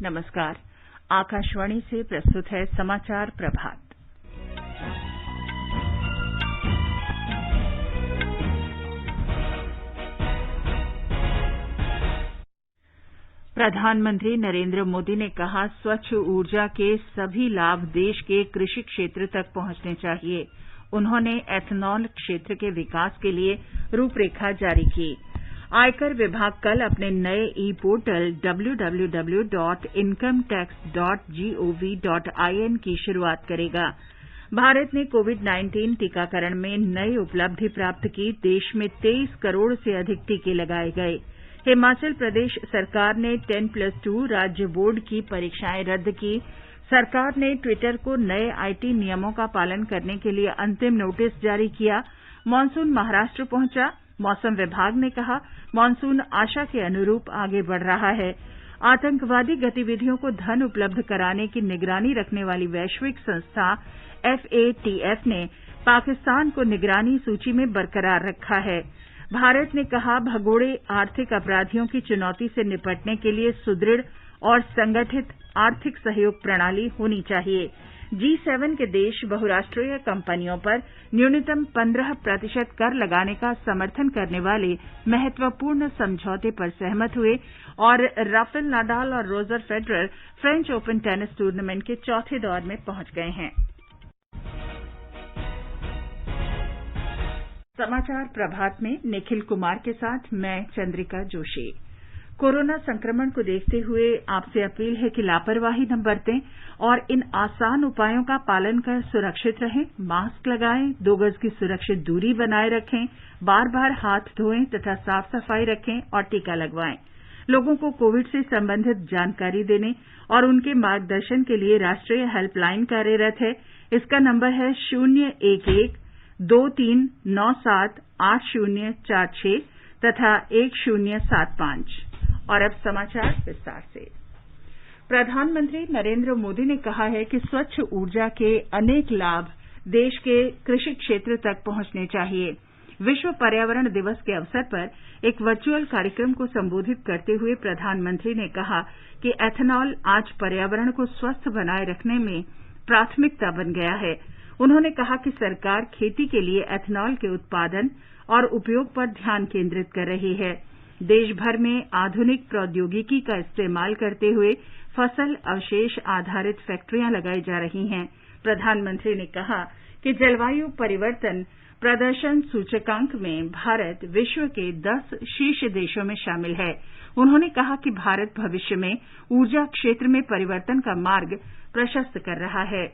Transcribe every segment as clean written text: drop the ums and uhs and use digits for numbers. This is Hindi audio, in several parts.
नमस्कार। आकाशवाणी से प्रस्तुत है समाचार प्रभात। प्रधानमंत्री नरेंद्र मोदी ने कहा, स्वच्छ ऊर्जा के सभी लाभ देश के कृषि क्षेत्र तक पहुंचने चाहिए। उन्होंने एथेनॉल क्षेत्र के विकास के लिए रूपरेखा जारी की। आयकर विभाग कल अपने नए ई-पोर्टल www.incometax.gov.in की शुरुआत करेगा। भारत ने कोविड-19 टीकाकरण में नई उपलब्धि प्राप्त की। देश में 23 करोड़ से अधिक टीके लगाए गए। हिमाचल प्रदेश सरकार ने 10+2 राज्य बोर्ड की परीक्षाएं रद्द की। सरकार ने ट्विटर को नए आईटी नियमों का पालन करने के लिए अंतिम नोटिस जारी किया। मानसून महाराष्ट्र पहुंचा। मौसम विभाग ने कहा, मानसून आशा के अनुरूप आगे बढ़ रहा है। आतंकवादी गतिविधियों को धन उपलब्ध कराने की निगरानी रखने वाली वैश्विक संस्था FATF ने पाकिस्तान को निगरानी सूची में बरकरार रखा है। भारत ने कहा, भगोड़े आर्थिक अपराधियों की चुनौती से निपटने के लिए सुदृढ़ और संगठित आर्थिक सहयोग प्रणाली होनी चाहिए। G7 के देश बहुराष्ट्रीय कंपनियों पर न्यूनतम 15% कर लगाने का समर्थन करने वाले महत्वपूर्ण समझौते पर सहमत हुए और राफेल नाडाल और Roger Federer French open tennis tournament के चौथे दौर में पहुंच गए हैं। समाचार प्रभात में निखिल कुमार के साथ मैं चंद्रिका जोशी। कोरोना संक्रमण को देखते हुए आपसे अपील है कि लापरवाही न बरतें और इन आसान उपायों का पालन कर सुरक्षित रहें। मास्क लगाएं, 2 गज की सुरक्षित दूरी बनाए रखें, बार-बार हाथ धोएं तथा साफ-सफाई रखें और टीका लगवाएं। लोगों को कोविड से संबंधित जानकारी देने और उनके मार्गदर्शन के लिए राष्ट्रीय हेल्पलाइन कार्यरत है। इसका नंबर है 011-2397-8046 तथा 1075। और अब समाचार विस्तार से। प्रधानमंत्री नरेंद्र मोदी ने कहा है कि स्वच्छ ऊर्जा के अनेक लाभ देश के कृषि क्षेत्र तक पहुंचने चाहिए। विश्व पर्यावरण दिवस के अवसर पर एक वर्चुअल कार्यक्रम को संबोधित करते हुए प्रधानमंत्री ने कहा कि एथेनॉल आज पर्यावरण को स्वस्थ बनाए रखने में प्राथमिकता बन गया है। उन्होंने कहा कि सरकार खेती के लिए एथेनॉल के उत्पादन और उपयोग पर ध्यान केंद्रित कर रही है। देश भर में आधुनिक प्रौद्योगिकी का इस्तेमाल करते हुए फसल अवशेष आधारित फैक्ट्रियां लगाई जा रही हैं। प्रधानमंत्री ने कहा कि जलवायु परिवर्तन प्रदर्शन सूचकांक में भारत विश्व के 10 शीर्ष देशों में शामिल है। उन्होंने कहा कि भारत भविष्य में ऊर्जा क्षेत्र में परिवर्तन का मार्ग प्रशस्त कर रहा है।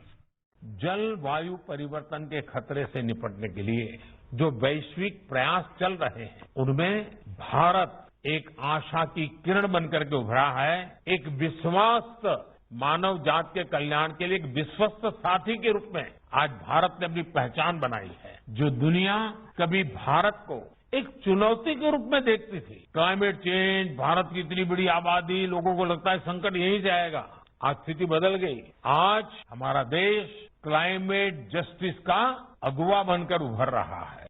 जलवायु परिवर्तन के खतरे से निपटने के लिए जो वैश्विक प्रयास चल रहे हैं, उनमें भारत एक आशा की किरण बनकर के उभरा है। एक विश्वस्त मानव जात के कल्याण के लिए एक विश्वस्त साथी के रूप में आज भारत ने अपनी पहचान बनाई है। जो दुनिया कभी भारत को एक चुनौती के रूप में देखती थी, क्लाइमेट चेंज, भारत की इतनी बड़ी आबादी, लोगों को लगता है संकट यहीं से आएगा। आज स्थिति बदल गई। आज हमारा देश क्लाइमेट जस्टिस का अगुवा बनकर उभर रहा है।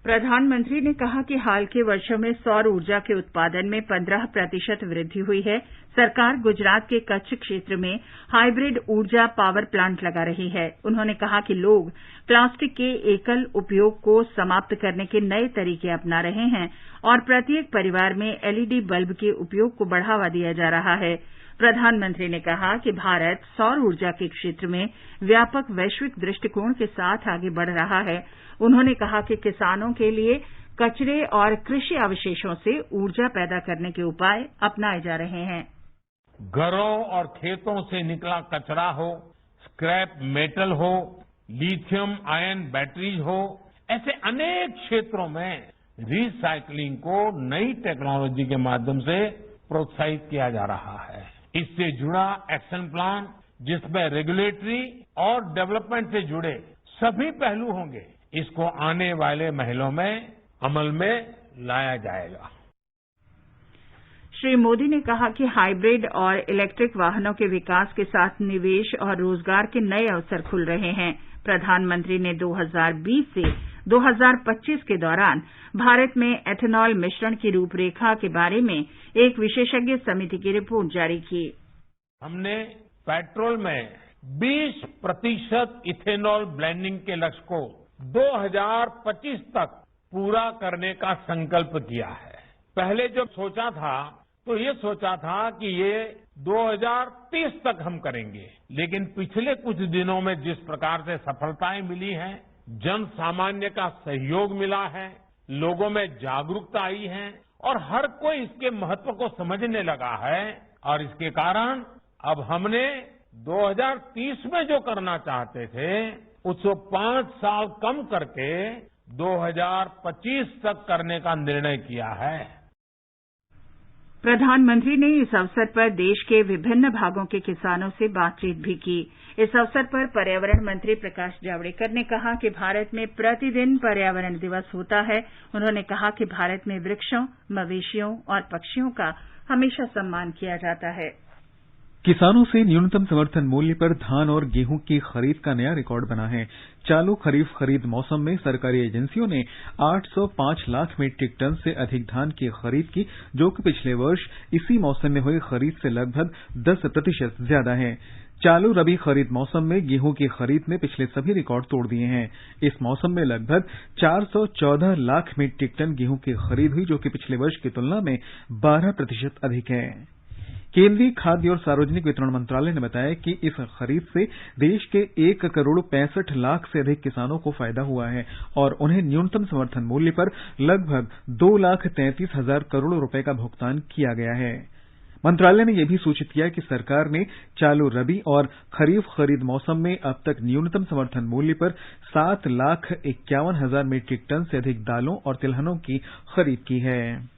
प्रधानमंत्री ने कहा कि हाल के वर्षों में सौर ऊर्जा के उत्पादन में 15% वृद्धि हुई है। सरकार गुजरात के कच्छ क्षेत्र में हाइब्रिड ऊर्जा पावर प्लांट लगा रही है। उन्होंने कहा कि लोग प्लास्टिक के एकल उपयोग को समाप्त करने के नए तरीके अपना रहे हैं और प्रत्येक परिवार में LED बल्ब के उपयोग को बढ़ावा दिया जा रहा है। प्रधानमंत्री ने कहा कि भारत सौर ऊर्जा के क्षेत्र में व्यापक वैश्विक दृष्टिकोण के साथ आगे बढ़ रहा है। उन्होंने कहा कि किसानों के लिए कचरे और कृषि अवशेषों से ऊर्जा पैदा करने के उपाय अपनाए जा रहे हैं। घरों और खेतों से निकला कचरा हो, स्क्रैप मेटल हो, लिथियम आयन बैटरीज हो, ऐसे अनेक क्षेत्रों में रिसाइकलिंग को नई टेक्नोलॉजी के माध्यम से प्रोत्साहित किया जा रहा है। इससे जुड़ा एक्शन प्लान, जिसमें रेगुलेटरी और डेवलपमेंट से जुड़े सभी पहलू होंगे, इसको आने वाले महीनों में अमल में लाया जाएगा। श्री मोदी ने कहा कि हाइब्रिड और इलेक्ट्रिक वाहनों के विकास के साथ निवेश और रोजगार के नए अवसर खुल रहे हैं। प्रधानमंत्री ने 2020 से 2025 के दौरान भारत में एथेनॉल मिश्रण की रूपरेखा के बारे में एक विशेषज्ञ समिति की रिपोर्ट जारी की। हमने पेट्रोल में 20% इथेनॉल ब्लेंडिंग के लक्ष्य को 2025 तक पूरा करने का संकल्प किया है। पहले जो सोचा था तो ये सोचा था कि ये 2030 तक हम करेंगे, लेकिन पिछले कुछ दिनों में जिस प्रकार से सफलताएं मिली हैं, जन सामान्य का सहयोग मिला है, लोगों में जागरूकता आई है और हर कोई इसके महत्व को समझने लगा है और इसके कारण अब हमने 2030 में जो करना चाहते थे उसको 5 साल कम करके 2025 तक करने का निर्णय किया है। प्रधानमंत्री ने इस अवसर पर देश के विभिन्न भागों के किसानों से बातचीत भी की। इस अवसर पर पर्यावरण मंत्री प्रकाश जावड़ेकर ने कहा कि भारत में प्रतिदिन पर्यावरण दिवस होता है। उन्होंने कहा कि भारत में वृक्षों, मवेशियों और पक्षियों का हमेशा सम्मान किया जाता है। किसानों से न्यूनतम समर्थन मूल्य पर धान और गेहूं की खरीद का नया रिकॉर्ड बना है। चालू खरीफ खरीद मौसम में सरकारी एजेंसियों ने 805 लाख मीट्रिक टन से अधिक धान की खरीद की, जो कि पिछले वर्ष इसी मौसम में हुई खरीद से लगभग 10% ज्यादा है। चालू रबी खरीद मौसम में गेहूं की खरीद ने पिछले सभी रिकॉर्ड तोड़ दिए हैं। इस मौसम में लगभग 414 लाख मीट्रिक टन गेहूं की खरीद हुई, जो कि पिछले वर्ष की तुलना में 12% अधिक है। केंद्रीय खाद्य और सार्वजनिक वितरण मंत्रालय ने बताया कि इस खरीद से देश के 1 करोड़ 65 लाख से अधिक किसानों को फायदा हुआ है और उन्हें न्यूनतम समर्थन मूल्य पर लगभग 2,33,000 करोड़ रुपए का भुगतान किया गया है। मंत्रालय ने यह भी सूचित किया कि सरकार ने चालू रबी और खरीफ खरीद मौसम में अब तक न्यूनतम समर्थन मूल्य पर 7,51,000 मीट्रिक टन से अधिक दालों और तिलहनों की खरीद की है।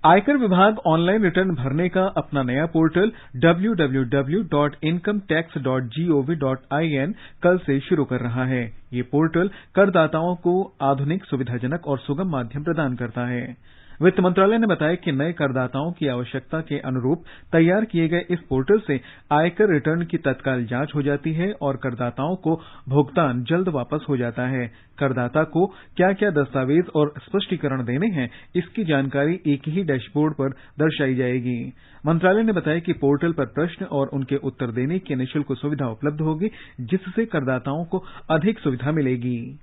आयकर विभाग ऑनलाइन रिटर्न भरने का अपना नया पोर्टल www.incometax.gov.in कल से शुरू कर रहा है। ये पोर्टल करदाताओं को आधुनिक, सुविधाजनक और सुगम माध्यम प्रदान करता है। वित्त मंत्रालय ने बताया कि नए करदाताओं की आवश्यकता के अनुरूप तैयार किए गए इस पोर्टल से आयकर रिटर्न की तत्काल जांच हो जाती है और करदाताओं को भुगतान जल्द वापस हो जाता है। करदाता को क्या क्या दस्तावेज और स्पष्टीकरण देने हैं, इसकी जानकारी एक ही डैशबोर्ड पर दर्शाई जाएगी। मंत्रालय ने बताया कि पोर्टल पर प्रश्न और उनके उत्तर देने की निःशुल्क सुविधा उपलब्ध होगी, जिससे करदाताओं को अधिक सुविधा मिलेगी।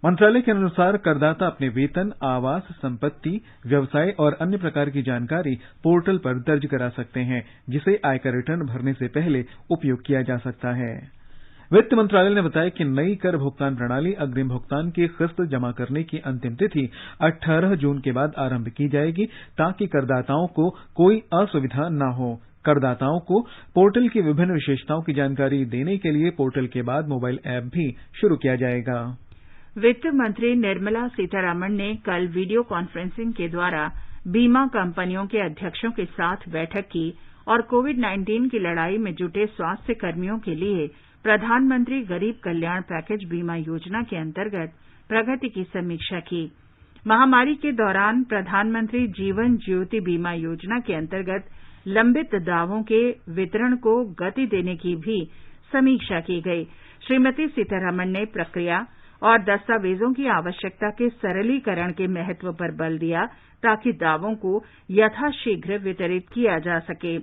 मंत्रालय के अनुसार करदाता अपने वेतन, आवास, संपत्ति, व्यवसाय और अन्य प्रकार की जानकारी पोर्टल पर दर्ज करा सकते हैं, जिसे आयकर रिटर्न भरने से पहले उपयोग किया जा सकता है। वित्त मंत्रालय ने बताया कि नई कर भुगतान प्रणाली अग्रिम भुगतान की किस्त जमा करने की अंतिम तिथि 18 जून के बाद आरंभ की जाएगी, ताकि करदाताओं को कोई असुविधा न हो। करदाताओं को पोर्टल की विभिन्न विशेषताओं की जानकारी देने के लिए पोर्टल के बाद मोबाइल ऐप भी शुरू किया जाएगा। वित्त मंत्री निर्मला सीतारामन ने कल वीडियो कॉन्फ्रेंसिंग के द्वारा बीमा कंपनियों के अध्यक्षों के साथ बैठक की और कोविड-19 की लड़ाई में जुटे स्वास्थ्य कर्मियों के लिए प्रधानमंत्री गरीब कल्याण पैकेज बीमा योजना के अंतर्गत प्रगति की समीक्षा की। महामारी के दौरान प्रधानमंत्री जीवन ज्योति बीमा योजना के अंतर्गत लंबित दावों के वितरण को गति देने की भी समीक्षा की गई। श्रीमती सीतारामन ने प्रक्रिया और दस्तावेजों की आवश्यकता के सरलीकरण के महत्व पर बल दिया, ताकि दावों को यथाशीघ्र वितरित किया जा सके।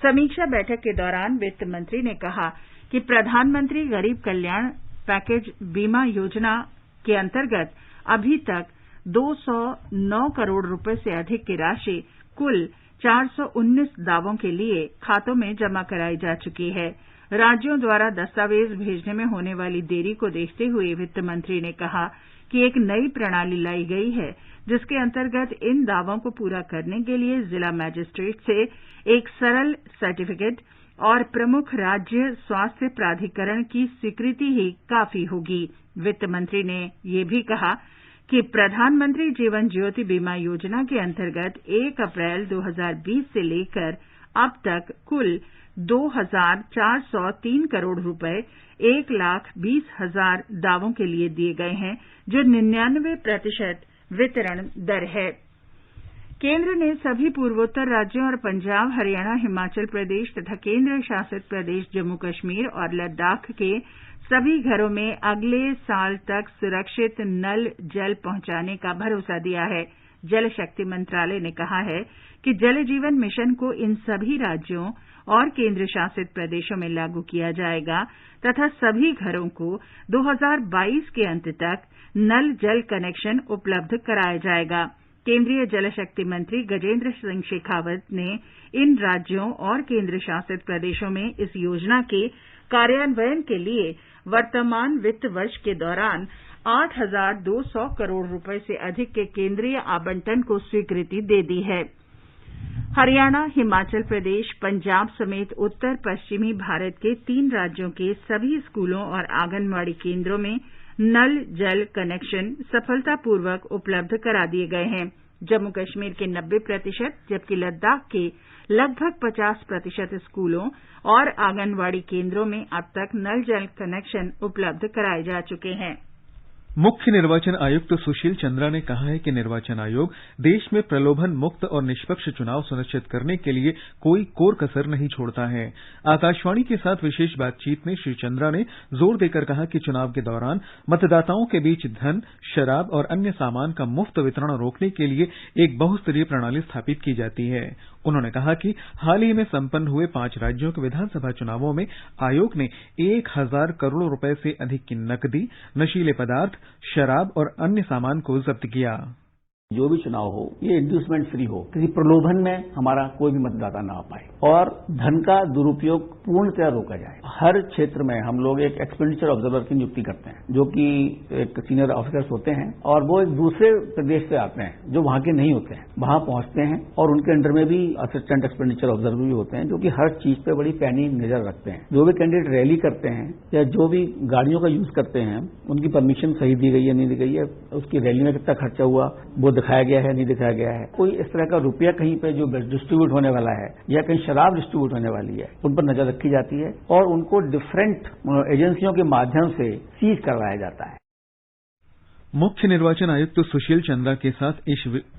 समीक्षा बैठक के दौरान वित्त मंत्री ने कहा कि प्रधानमंत्री गरीब कल्याण पैकेज बीमा योजना के अंतर्गत अभी तक 209 करोड़ रुपए से अधिक की राशि कुल 419 दावों के लिए खातों में जमा कराई जा चुकी है। राज्यों द्वारा दस्तावेज भेजने में होने वाली देरी को देखते हुए वित्त मंत्री ने कहा कि एक नई प्रणाली लाई गई है, जिसके अंतर्गत इन दावों को पूरा करने के लिए जिला मजिस्ट्रेट से एक सरल सर्टिफिकेट और प्रमुख राज्य स्वास्थ्य प्राधिकरण की स्वीकृति ही काफी होगी। वित्त मंत्री ने यह भी कहा कि प्रधानमंत्री जीवन ज्योति बीमा योजना के अंतर्गत 1 अप्रैल 2020 से लेकर अब तक कुल 2,403 करोड़ रुपए 1,20,000 दावों के लिए दिए गए हैं, जो 99% वितरण दर है। केंद्र ने सभी पूर्वोत्तर राज्यों और पंजाब, हरियाणा, हिमाचल प्रदेश तथा केंद्र शासित प्रदेश जम्मू कश्मीर और लद्दाख के सभी घरों में अगले साल तक सुरक्षित नल जल पहुंचाने का भरोसा दिया है। जल शक्ति मंत्रालय ने कहा है कि जल जीवन मिशन को इन सभी राज्यों और केंद्र शासित प्रदेशों में लागू किया जाएगा तथा सभी घरों को 2022 के अंत तक नल जल कनेक्शन उपलब्ध कराया जाएगा। केंद्रीय जल शक्ति मंत्री गजेंद्र सिंह शेखावत ने इन राज्यों और केंद्र शासित प्रदेशों में इस योजना के कार्यान्वयन के लिए वर्तमान वित्त वर्ष के दौरान 8,200 करोड़ रुपए से अधिक के केंद्रीय आवंटन को स्वीकृति दे दी है। हरियाणा, हिमाचल प्रदेश, पंजाब समेत उत्तर पश्चिमी भारत के 3 राज्यों के सभी स्कूलों और आंगनवाड़ी केंद्रों में नल जल कनेक्शन सफलतापूर्वक उपलब्ध करा दिए गए हैं। जम्मू कश्मीर के 90%, जबकि लद्दाख के लगभग 50% स्कूलों और आंगनवाड़ी केंद्रों में अब तक नल जल कनेक्शन उपलब्ध कराए जा चुके हैं। मुख्य निर्वाचन आयुक्त सुशील चंद्रा ने कहा है कि निर्वाचन आयोग देश में प्रलोभन मुक्त और निष्पक्ष चुनाव सुनिश्चित करने के लिए कोई कोर कसर नहीं छोड़ता है। आकाशवाणी के साथ विशेष बातचीत में श्री चंद्रा ने जोर देकर कहा कि चुनाव के दौरान मतदाताओं के बीच धन, शराब और अन्य सामान का मुफ्त वितरण रोकने के लिए एक बहुस्तरीय प्रणाली स्थापित की जाती है। उन्होंने कहा कि हाल ही में संपन्न हुए 5 राज्यों के विधानसभा चुनावों में आयोग ने 1,000 करोड़ रुपए से अधिक की नकदी, नशीले पदार्थ, शराब और अन्य सामान को जब्त किया। जो भी चुनाव हो ये इंड्यूसमेंट फ्री हो, किसी प्रलोभन में हमारा कोई भी मतदाता ना आ पाए और धन का दुरुपयोग पूर्णतः रोका जाए। हर क्षेत्र में हम लोग एक एक्सपेंडिचर ऑब्जर्वर की नियुक्ति करते हैं, जो कि एक सीनियर ऑफिसर्स होते हैं और वो एक दूसरे प्रदेश से आते हैं जो वहां के नहीं होते हैं, वहां पहुंचते हैं और उनके अंडर में भी असिस्टेंट एक्सपेंडिचर ऑब्जर्वर भी होते हैं, जो कि हर चीज पे बड़ी पैनी नजर रखते हैं। जो भी कैंडिडेट रैली करते हैं या जो भी गाड़ियों का यूज करते हैं, उनकी परमिशन सही दी गई है नहीं दी गई है, उसकी रैली में कितना खर्चा हुआ वो दिखाया गया है नहीं दिखाया गया है, कोई इस तरह का रुपया कहीं पे जो डिस्ट्रीब्यूट होने वाला है या कहीं शराब डिस्ट्रीब्यूट होने वाली है, उन पर नजर रखी जाती है और उनको डिफरेंट एजेंसियों के माध्यम से सीज करवाया जाता है। मुख्य निर्वाचन आयुक्त सुशील चंद्रा के साथ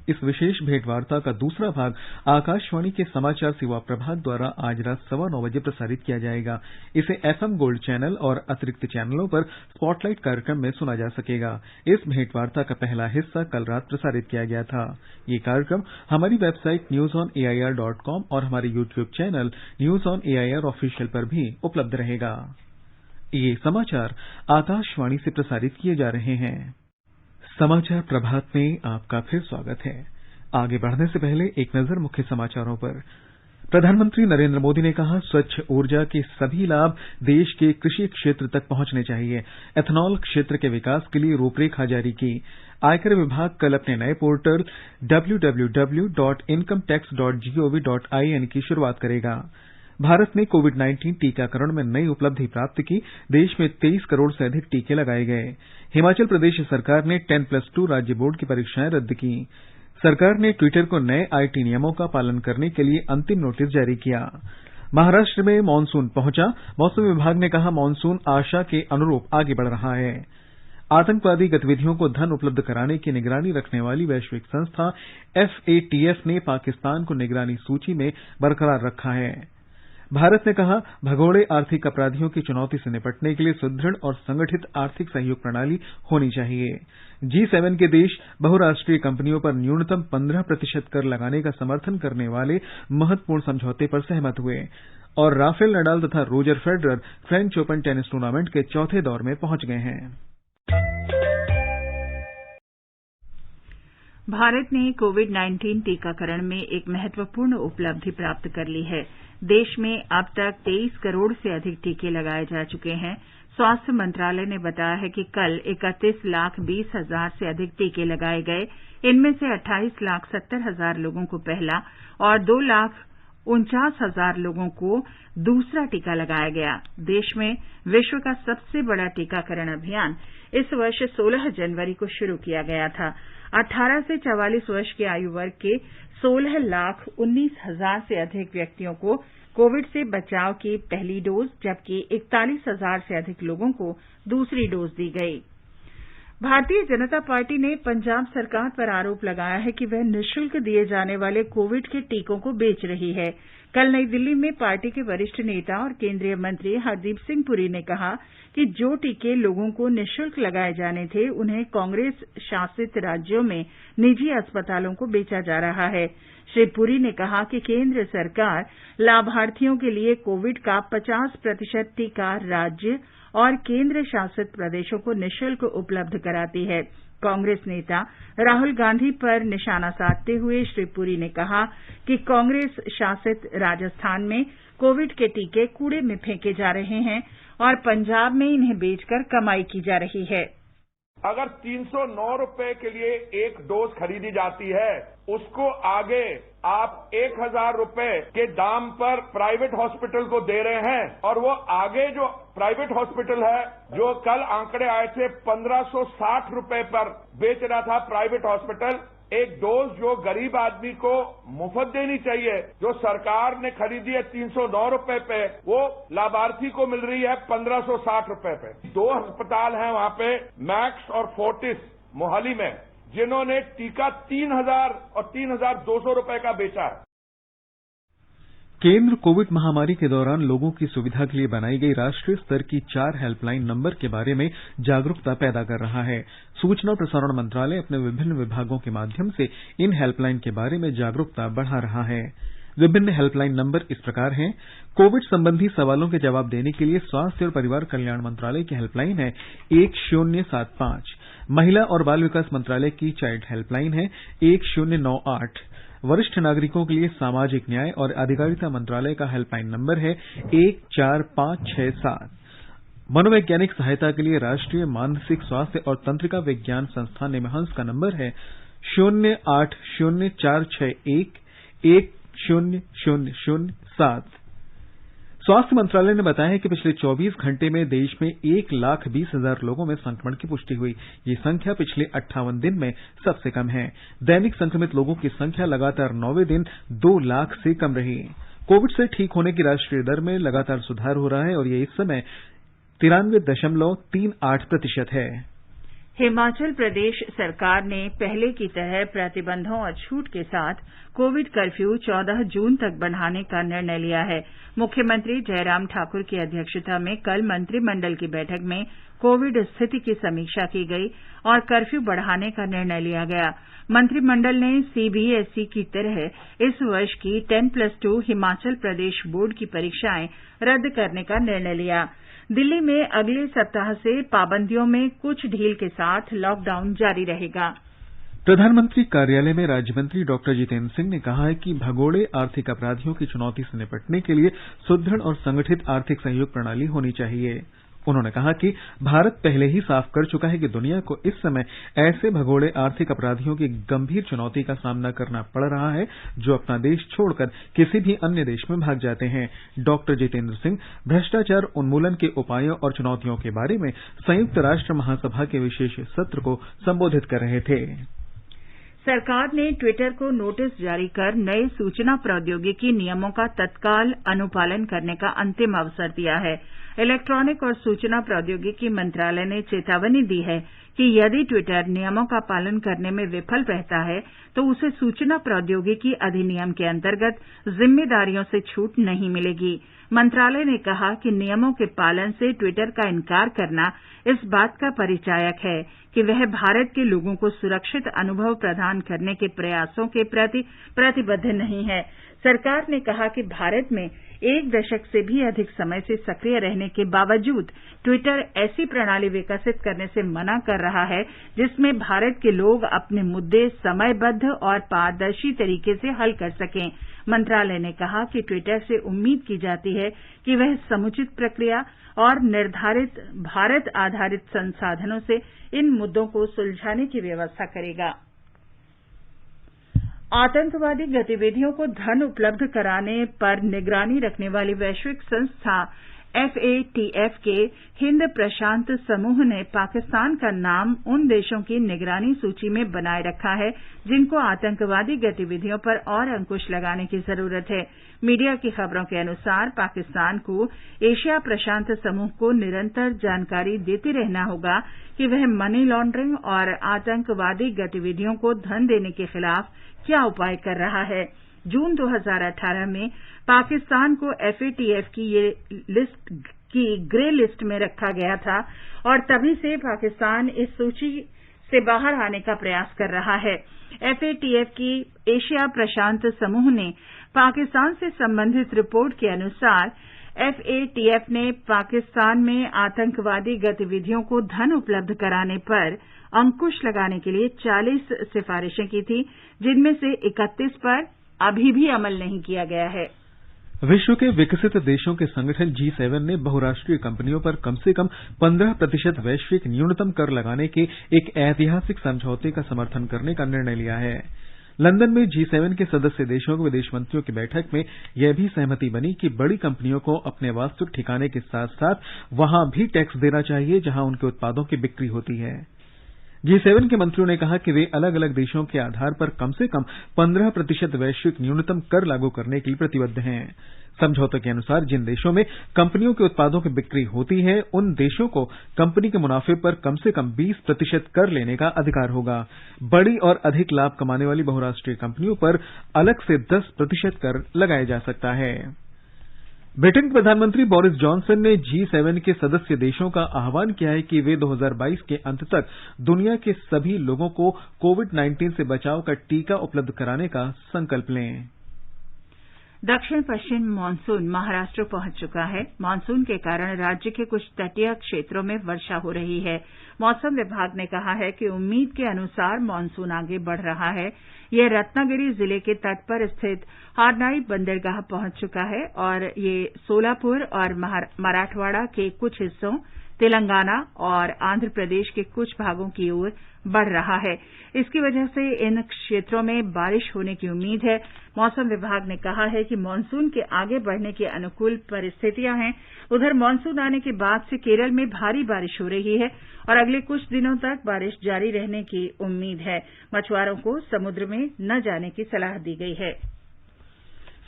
इस विशेष भेंटवार्ता का दूसरा भाग आकाशवाणी के समाचार सेवा प्रभाग द्वारा आज रात 9:15 बजे प्रसारित किया जाएगा। इसे FM गोल्ड चैनल और अतिरिक्त चैनलों पर स्पॉटलाइट कार्यक्रम में सुना जा सकेगा। इस भेंटवार्ता का पहला हिस्सा कल रात प्रसारित किया गया था। ये कार्यक्रम हमारी वेबसाइट newsonair.com और हमारे YouTube channel news on AIR official पर भी उपलब्ध रहेगा। ये समाचार आकाशवाणी से प्रसारित किए जा रहे हैं। समाचार प्रभात में आपका फिर स्वागत है। आगे बढ़ने से पहले एक नजर मुख्य समाचारों पर। प्रधानमंत्री नरेंद्र मोदी ने कहा, स्वच्छ ऊर्जा के सभी लाभ देश के कृषि क्षेत्र तक पहुंचने चाहिए। एथनॉल क्षेत्र के विकास के लिए रूपरेखा जारी की। आयकर विभाग कल अपने नए पोर्टल www.incometax.gov.in की शुरुआत करेगा। भारत ने कोविड-19 टीकाकरण में नई उपलब्धि प्राप्त की। देश में 23 करोड़ से अधिक टीके लगाए गए। हिमाचल प्रदेश सरकार ने 10+2 राज्य बोर्ड की परीक्षाएं रद्द की। सरकार ने ट्विटर को नए आईटी नियमों का पालन करने के लिए अंतिम नोटिस जारी किया। महाराष्ट्र में मानसून पहुंचा। मौसम विभाग ने कहा, मानसून आशा के अनुरूप आगे बढ़ रहा है। आतंकवादी गतिविधियों को धन उपलब्ध कराने की निगरानी रखने वाली वैश्विक संस्था FATF ने पाकिस्तान को निगरानी सूची में बरकरार रखा है। भारत ने कहा, भगोड़े आर्थिक अपराधियों की चुनौती से निपटने के लिए सुदृढ़ और संगठित आर्थिक सहयोग प्रणाली होनी चाहिए। G7 के देश बहुराष्ट्रीय कंपनियों पर न्यूनतम 15% कर लगाने का समर्थन करने वाले महत्वपूर्ण समझौते पर सहमत हुए और राफेल नडाल तथा Roger Federer French open tennis tournament के चौथे दौर में पहुंच गए हैं। भारत ने कोविड-19 टीकाकरण में एक महत्वपूर्ण उपलब्धि प्राप्त कर ली है। देश में अब तक 23 करोड़ से अधिक टीके लगाए जा चुके हैं। स्वास्थ्य मंत्रालय ने बताया है कि कल 31,20,000 से अधिक टीके लगाए गए। इनमें से 28,70,000 लोगों को पहला और 2,49,000 लोगों को दूसरा टीका लगाया गया। देश में विश्व का सबसे बड़ा टीकाकरण अभियान इस वर्ष 16 जनवरी को शुरू किया गया था। 18 से 44 वर्ष के आयु वर्ग के 16,19,000 से अधिक व्यक्तियों को कोविड से बचाव की पहली डोज, जबकि 41,000 से अधिक लोगों को दूसरी डोज दी गई। भारतीय जनता पार्टी ने पंजाब सरकार पर आरोप लगाया है कि वह निःशुल्क दिए जाने वाले कोविड के टीकों को बेच रही है। कल नई दिल्ली में पार्टी के वरिष्ठ नेता और केंद्रीय मंत्री हरदीप सिंह पुरी ने कहा कि जो टीके लोगों को निःशुल्क लगाए जाने थे, उन्हें कांग्रेस शासित राज्यों में निजी अस्पतालों को बेचा जा रहा है। श्री पुरी ने कहा कि केंद्र सरकार लाभार्थियों के लिए कोविड का 50% टीका राज्य और केंद्र शासित प्रदेशों को निःशुल्क उपलब्ध कराती है। कांग्रेस नेता राहुल गांधी पर निशाना साधते हुए श्री पुरी ने कहा कि कांग्रेस शासित राजस्थान में कोविड के टीके कूड़े में फेंके जा रहे हैं और पंजाब में इन्हें बेचकर कमाई की जा रही है। अगर 309 रुपए के लिए एक डोज खरीदी जाती है, उसको आगे आप 1000 रुपए के दाम पर प्राइवेट हॉस्पिटल को दे रहे हैं और वो आगे जो प्राइवेट हॉस्पिटल है, जो कल आंकड़े आए थे 1560 रुपए पर बेच रहा था प्राइवेट हॉस्पिटल, एक डोज जो गरीब आदमी को मुफ्त देनी चाहिए, जो सरकार ने खरीदी है 309 रुपए पे, वो लाभार्थी को मिल रही है 1560 रुपए पे। 2 अस्पताल हैं वहां पे, मैक्स और फोर्टिस मोहाली में, जिन्होंने टीका 3000 और 3200 रुपए का बेचा है। केंद्र कोविड महामारी के दौरान लोगों की सुविधा के लिए बनाई गई राष्ट्रीय स्तर की 4 हेल्पलाइन नंबर के बारे में जागरूकता पैदा कर रहा है। सूचना और प्रसारण मंत्रालय अपने विभिन्न विभागों के माध्यम से इन हेल्पलाइन के बारे में जागरूकता बढ़ा रहा है। विभिन्न हेल्पलाइन नंबर इस प्रकार हैं। कोविड संबंधी सवालों के जवाब देने के लिए स्वास्थ्य और परिवार कल्याण मंत्रालय की हेल्पलाइन है 1075, महिला और बाल विकास मंत्रालय की चाइल्ड हेल्पलाइन है 1098, वरिष्ठ नागरिकों के लिए सामाजिक न्याय और अधिकारिता मंत्रालय का हेल्पलाइन नंबर है 14567, मनोवैज्ञानिक सहायता के लिए राष्ट्रीय मानसिक स्वास्थ्य और तंत्रिका विज्ञान संस्थान निमहंस का नंबर है 080461100007। स्वास्थ्य मंत्रालय ने बताया है कि पिछले 24 घंटे में देश में 1,20,000 लोगों में संक्रमण की पुष्टि हुई। ये संख्या पिछले 58 दिन में सबसे कम है। दैनिक संक्रमित लोगों की संख्या लगातार 9वें दिन 2 लाख से कम रही। कोविड से ठीक होने की राष्ट्रीय दर में लगातार सुधार हो रहा है और ये इस समय 93.38% है। हिमाचल प्रदेश सरकार ने पहले की तरह प्रतिबंधों और छूट के साथ कोविड कर्फ्यू 14 जून तक बढ़ाने का निर्णय लिया है। मुख्यमंत्री जयराम ठाकुर की अध्यक्षता में कल मंत्रिमंडल की बैठक में कोविड स्थिति की समीक्षा की गई और कर्फ्यू बढ़ाने का निर्णय लिया गया। मंत्रिमंडल ने सीबीएसई की तरह इस वर्ष की 10+2 हिमाचल प्रदेश बोर्ड की परीक्षाएं रद्द करने का निर्णय लिया। दिल्ली में अगले सप्ताह से पाबंदियों में कुछ ढील के साथ लॉकडाउन जारी रहेगा। प्रधानमंत्री कार्यालय में राज्यमंत्री डॉक्टर जितेंद्र सिंह ने कहा है कि भगोड़े आर्थिक अपराधियों की चुनौती से निपटने के लिए सुदृढ़ और संगठित आर्थिक सहयोग प्रणाली होनी चाहिए। उन्होंने कहा कि भारत पहले ही साफ कर चुका है कि दुनिया को इस समय ऐसे भगोड़े आर्थिक अपराधियों की गंभीर चुनौती का सामना करना पड़ रहा है जो अपना देश छोड़कर किसी भी अन्य देश में भाग जाते हैं। डॉक्टर जितेंद्र सिंह भ्रष्टाचार उन्मूलन के उपायों और चुनौतियों के बारे में संयुक्त राष्ट्र महासभा के विशेष सत्र को संबोधित कर रहे थे। सरकार ने ट्विटर को नोटिस जारी कर नए सूचना प्रौद्योगिकी नियमों का तत्काल अनुपालन करने का अंतिम अवसर दिया है। इलेक्ट्रॉनिक और सूचना प्रौद्योगिकी मंत्रालय ने चेतावनी दी है कि यदि ट्विटर नियमों का पालन करने में विफल रहता है तो उसे सूचना प्रौद्योगिकी अधिनियम के अंतर्गत जिम्मेदारियों से छूट नहीं मिलेगी। मंत्रालय ने कहा कि नियमों के पालन से ट्विटर का इनकार करना इस बात का परिचायक है कि वह भारत के लोगों को सुरक्षित अनुभव प्रदान करने के प्रयासों के प्रति प्रतिबद्ध नहीं है। सरकार ने कहा कि भारत में 1 दशक से भी अधिक समय से सक्रिय रहने के बावजूद ट्विटर ऐसी प्रणाली विकसित करने से मना कर रहा है जिसमें भारत के लोग अपने मुद्दे समयबद्ध और पारदर्शी तरीके से हल कर सकें। मंत्रालय ने कहा कि ट्विटर से उम्मीद की जाती है कि वह समुचित प्रक्रिया और निर्धारित भारत आधारित संसाधनों से इन मुद्दों को सुलझाने की व्यवस्था करेगा। आतंकवादी गतिविधियों को धन उपलब्ध कराने पर निगरानी रखने वाली वैश्विक संस्था FATF के हिंद प्रशांत समूह ने पाकिस्तान का नाम उन देशों की निगरानी सूची में बनाए रखा है जिनको आतंकवादी गतिविधियों पर और अंकुश लगाने की जरूरत है। मीडिया की खबरों के अनुसार पाकिस्तान को एशिया प्रशांत समूह को निरंतर जानकारी देते रहना होगा कि वह मनी लॉन्ड्रिंग और आतंकवादी गतिविधियों को धन देने के खिलाफ क्या उपाय कर रहा है। जून 2018 में पाकिस्तान को FATF की ग्रे लिस्ट में रखा गया था और तभी से पाकिस्तान इस सूची से बाहर आने का प्रयास कर रहा है। FATF की एशिया प्रशांत समूह ने पाकिस्तान से संबंधित रिपोर्ट के अनुसार FATF ने पाकिस्तान में आतंकवादी गतिविधियों को धन उपलब्ध कराने पर अंकुश लगाने के लिए 40 सिफारिशें की थी, जिनमें से 31 पर अभी भी अमल नहीं किया गया है। विश्व के विकसित देशों के संगठन G7 ने बहुराष्ट्रीय कंपनियों पर कम से कम 15% वैश्विक न्यूनतम कर लगाने के एक ऐतिहासिक समझौते का समर्थन करने का निर्णय लिया है। लंदन में G7 के सदस्य देशों के विदेश मंत्रियों की बैठक में यह भी सहमति बनी कि बड़ी कंपनियों को अपने वास्तविक ठिकाने के साथ साथ वहां भी टैक्स देना चाहिए जहां उनके उत्पादों की बिक्री होती है। G7 के मंत्रियों ने कहा कि वे अलग अलग देशों के आधार पर कम से कम 15% वैश्विक न्यूनतम कर लागू करने के लिए प्रतिबद्ध हैं। समझौते के अनुसार जिन देशों में कंपनियों के उत्पादों की बिक्री होती है उन देशों को कंपनी के मुनाफे पर कम से कम 20% कर लेने का अधिकार होगा। बड़ी और अधिक लाभ कमाने वाली बहुराष्ट्रीय कंपनियों पर अलग से 10% कर लगाया जा सकता है। ब्रिटेन के प्रधानमंत्री बोरिस जॉनसन ने G7 के सदस्य देशों का आह्वान किया है कि वे 2022 के अंत तक दुनिया के सभी लोगों को कोविड-19 से बचाव का टीका उपलब्ध कराने का संकल्प लें। दक्षिण पश्चिम मानसून महाराष्ट्र पहुंच चुका है। मानसून के कारण राज्य के कुछ तटीय क्षेत्रों में वर्षा हो रही है। मौसम विभाग ने कहा है कि उम्मीद के अनुसार मानसून आगे बढ़ रहा है। यह रत्नागिरी जिले के तट पर स्थित हारनाई बंदरगाह पहुंच चुका है और ये सोलापुर और मराठवाड़ा के कुछ हिस्सों, तेलंगाना और आंध्र प्रदेश के कुछ भागों की ओर बढ़ रहा है। इसकी वजह से इन क्षेत्रों में बारिश होने की उम्मीद है। मौसम विभाग ने कहा है कि मानसून के आगे बढ़ने की अनुकूल परिस्थितियां हैं। उधर मानसून आने के बाद से केरल में भारी बारिश हो रही है और अगले कुछ दिनों तक बारिश जारी रहने की उम्मीद है। मछुआरों को समुद्र में न जाने की सलाह दी गई है।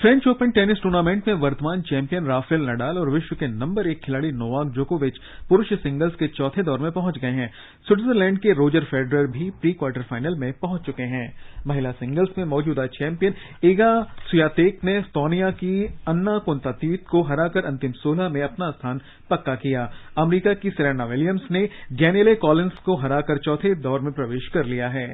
फ्रेंच ओपन टेनिस टूर्नामेंट में वर्तमान चैंपियन राफेल नडाल और विश्व के नंबर 1 खिलाड़ी नोवाक जोकोविच पुरुष सिंगल्स के चौथे दौर में पहुंच गए हैं। स्विट्जरलैंड के रोजर फेडरर भी प्री क्वार्टर फाइनल में पहुंच चुके हैं। महिला सिंगल्स में मौजूदा चैंपियन इगा स्वियातेक ने एस्टोनिया की अन्ना कोंतातीत को हराकर अंतिम 16 में अपना स्थान पक्का किया। अमेरिका की सेरेना विलियम्स ने डैनिएले कॉलिंस को हराकर चौथे दौर में प्रवेश कर लिया है।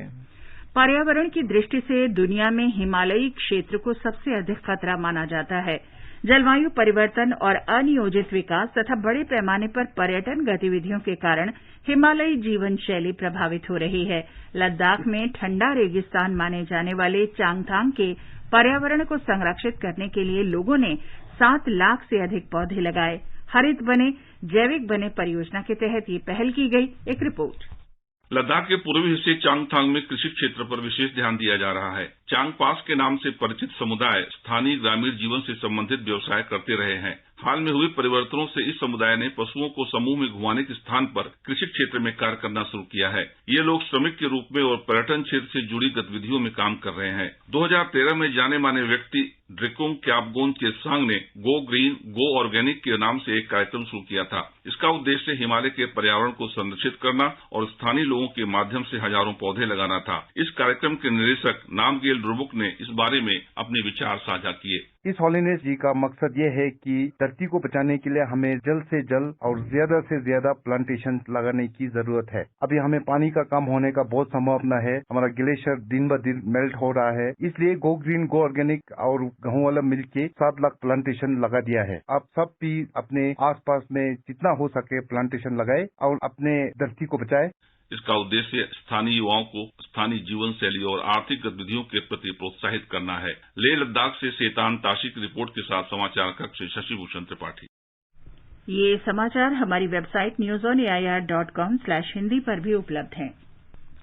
पर्यावरण की दृष्टि से दुनिया में हिमालयी क्षेत्र को सबसे अधिक खतरा माना जाता है। जलवायु परिवर्तन और अनियोजित विकास तथा बड़े पैमाने पर पर्यटन गतिविधियों के कारण हिमालयी जीवन शैली प्रभावित हो रही है। लद्दाख में ठंडा रेगिस्तान माने जाने वाले चांगथांग के पर्यावरण को संरक्षित करने के लिए लोगों ने 7 लाख से अधिक पौधे लगाए। हरित बने जैविक बने परियोजना के तहत ये पहल की गई। एक रिपोर्ट। लद्दाख के पूर्वी हिस्से चांगथांग में कृषि क्षेत्र पर विशेष ध्यान दिया जा रहा है। चांग पास के नाम से परिचित समुदाय स्थानीय ग्रामीण जीवन से संबंधित व्यवसाय करते रहे हैं। हाल में हुए परिवर्तनों से इस समुदाय ने पशुओं को समूह में घुमाने के स्थान पर कृषि क्षेत्र में कार्य करना शुरू किया है। ये लोग श्रमिक के रूप में और पर्यटन क्षेत्र से जुड़ी गतिविधियों में काम कर रहे हैं। 2013 में जाने माने व्यक्ति ड्रिकोंग क्याबगोन चेसांग ने गो ग्रीन गो ऑर्गेनिक के नाम से एक कार्यक्रम शुरू किया था। इसका उद्देश्य हिमालय के पर्यावरण को संरक्षित करना और स्थानीय लोगों के माध्यम से हजारों पौधे लगाना था। इस कार्यक्रम के निदेशक नामगेल रुबुक ने इस बारे में अपने विचार साझा किए। इस होलीनेस जी का मकसद ये है कि धरती को बचाने के लिए हमें जल्द से जल्द और ज्यादा से ज्यादा प्लांटेशन लगाने की जरूरत है। अभी हमें पानी का कम होने का बहुत संभावना है। हमारा ग्लेशियर दिन ब दिन मेल्ट हो रहा है। इसलिए गो ग्रीन गो ऑर्गेनिक और गेहूं वाला मिलके 7 लाख प्लांटेशन लगा दिया है। आप सब भी अपने आसपास में जितना हो सके प्लांटेशन लगाए और अपने धरती को बचाए। इसका उद्देश्य स्थानीय युवाओं को स्थानीय जीवन शैली और आर्थिक गतिविधियों के प्रति प्रोत्साहित करना है। लेह लद्दाख से शैतान ताशी की रिपोर्ट के साथ समाचार कक्ष से शशिभूषण त्रिपाठी। ये समाचार हमारी वेबसाइट newsonair.com/hindi पर भी उपलब्ध हैं।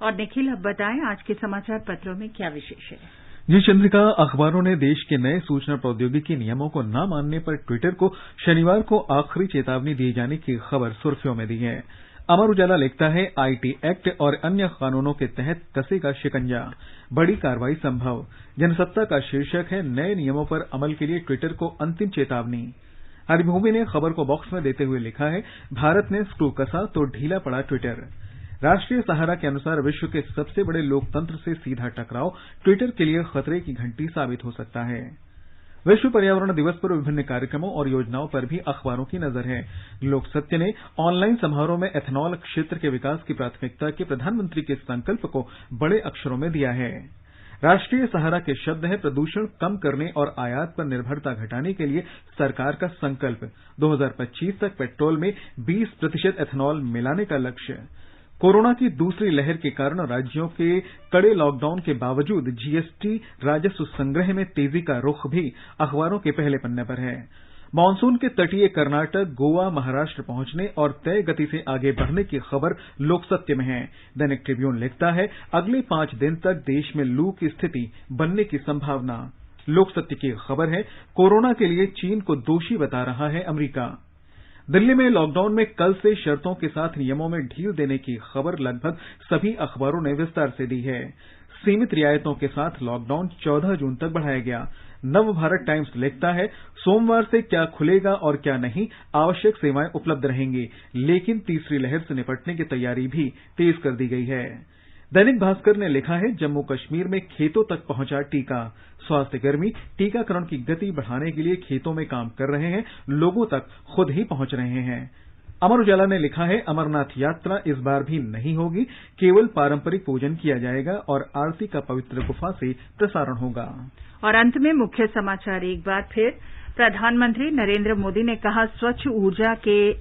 और निखिल, अब बताएं आज के समाचार पत्रों में क्या विशेष है। जी चंद्रिका, अखबारों ने देश के नए सूचना प्रौद्योगिकी नियमों को न मानने पर ट्विटर को शनिवार को आखिरी चेतावनी दिए जाने की खबर सुर्खियों में दी है। अमर उजाला लिखता है, आईटी एक्ट और अन्य कानूनों के तहत कसेगा शिकंजा, बड़ी कार्रवाई संभव। जनसत्ता का शीर्षक है, नए नियमों पर अमल के लिए ट्विटर को अंतिम चेतावनी। हरिभूमि ने खबर को बॉक्स में देते हुए लिखा है, भारत ने स्क्रू कसा तो ढीला पड़ा ट्विटर। राष्ट्रीय सहारा के अनुसार विश्व के सबसे बड़े लोकतंत्र से सीधा टकराव ट्विटर के लिए खतरे की घंटी साबित हो सकता है। विश्व पर्यावरण दिवस पर विभिन्न कार्यक्रमों और योजनाओं पर भी अखबारों की नजर है। लोक सत्य ने ऑनलाइन समारोह में एथेनॉल क्षेत्र के विकास की प्राथमिकता के प्रधानमंत्री के संकल्प को बड़े अक्षरों में दिया है। राष्ट्रीय सहारा के शब्द है, प्रदूषण कम करने और आयात पर निर्भरता घटाने के लिए सरकार का संकल्प, 2025 तक पेट्रोल में 20% एथेनॉल मिलाने का लक्ष्य। कोरोना की दूसरी लहर के कारण राज्यों के कड़े लॉकडाउन के बावजूद जीएसटी राजस्व संग्रह में तेजी का रुख भी अखबारों के पहले पन्ने पर है। मानसून के तटीय कर्नाटक, गोवा, महाराष्ट्र पहुंचने और तय गति से आगे बढ़ने की खबर लोकसत्य में है। दैनिक ट्रिब्यून लिखता है, अगले 5 दिन तक देश में लू की स्थिति बनने की संभावना। लोकसत्य की खबर है, कोरोना के लिए चीन को दोषी बता रहा है अमेरिका। दिल्ली में लॉकडाउन में कल से शर्तों के साथ नियमों में ढील देने की खबर लगभग सभी अखबारों ने विस्तार से दी है। सीमित रियायतों के साथ लॉकडाउन 14 जून तक बढ़ाया गया। नवभारत टाइम्स लिखता है, सोमवार से क्या खुलेगा और क्या नहीं, आवश्यक सेवाएं उपलब्ध रहेंगी, लेकिन तीसरी लहर से निपटने की तैयारी भी तेज कर दी गई है। दैनिक भास्कर ने लिखा है, जम्मू कश्मीर में खेतों तक पहुंचा टीका, स्वास्थ्यकर्मी टीकाकरण की गति बढ़ाने के लिए खेतों में काम कर रहे हैं, लोगों तक खुद ही पहुंच रहे हैं। अमर उजाला ने लिखा है, अमरनाथ यात्रा इस बार भी नहीं होगी, केवल पारंपरिक पूजन किया जाएगा और आरती का पवित्र गुफा से प्रसारण होगा। और अंत में मुख्य समाचार एक बार फिर। प्रधानमंत्री नरेंद्र मोदी ने कहा, स्वच्छ ऊर्जा के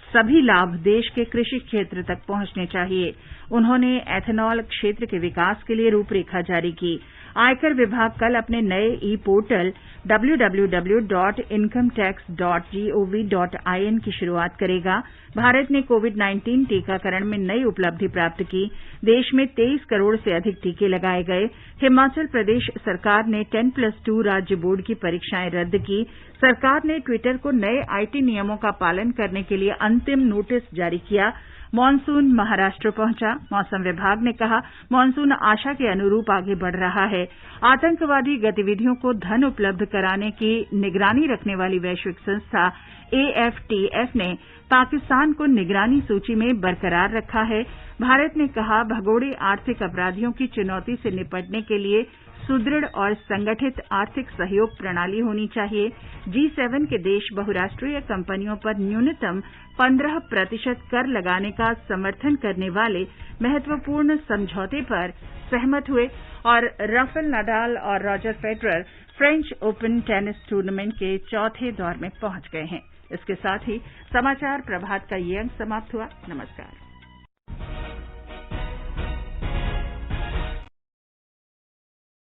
सभी लाभ देश के कृषि क्षेत्र तक पहुंचने चाहिए। उन्होंने एथेनॉल क्षेत्र के विकास के लिए रूपरेखा जारी की। आयकर विभाग कल अपने नए ई पोर्टल www.incometax.gov.in की शुरुआत करेगा। भारत ने कोविड-19 टीकाकरण में नई उपलब्धि प्राप्त की। देश में 23 करोड़ से अधिक टीके लगाए गए। हिमाचल प्रदेश सरकार ने 10+2 राज्य बोर्ड की परीक्षाएं रद्द की। सरकार ने ट्विटर को नए आईटी नियमों का पालन करने के लिए अंतिम नोटिस जारी किया। मानसून महाराष्ट्र पहुंचा। मौसम विभाग ने कहा, मानसून आशा के अनुरूप आगे बढ़ रहा है। आतंकवादी गतिविधियों को धन उपलब्ध कराने की निगरानी रखने वाली वैश्विक संस्था AFTF ने पाकिस्तान को निगरानी सूची में बरकरार रखा है। भारत ने कहा, भगोड़े आर्थिक अपराधियों की चुनौती से निपटने के लिए सुदृढ़ और संगठित आर्थिक सहयोग प्रणाली होनी चाहिए। G7 के देश बहुराष्ट्रीय कंपनियों पर न्यूनतम 15% कर लगाने का समर्थन करने वाले महत्वपूर्ण समझौते पर सहमत हुए। और राफेल नडाल और Roger Federer French open tennis tournament के चौथे दौर में पहुंच गए हैं। इसके साथ ही समाचार प्रभात का ये अंक समाप्त हुआ। नमस्कार।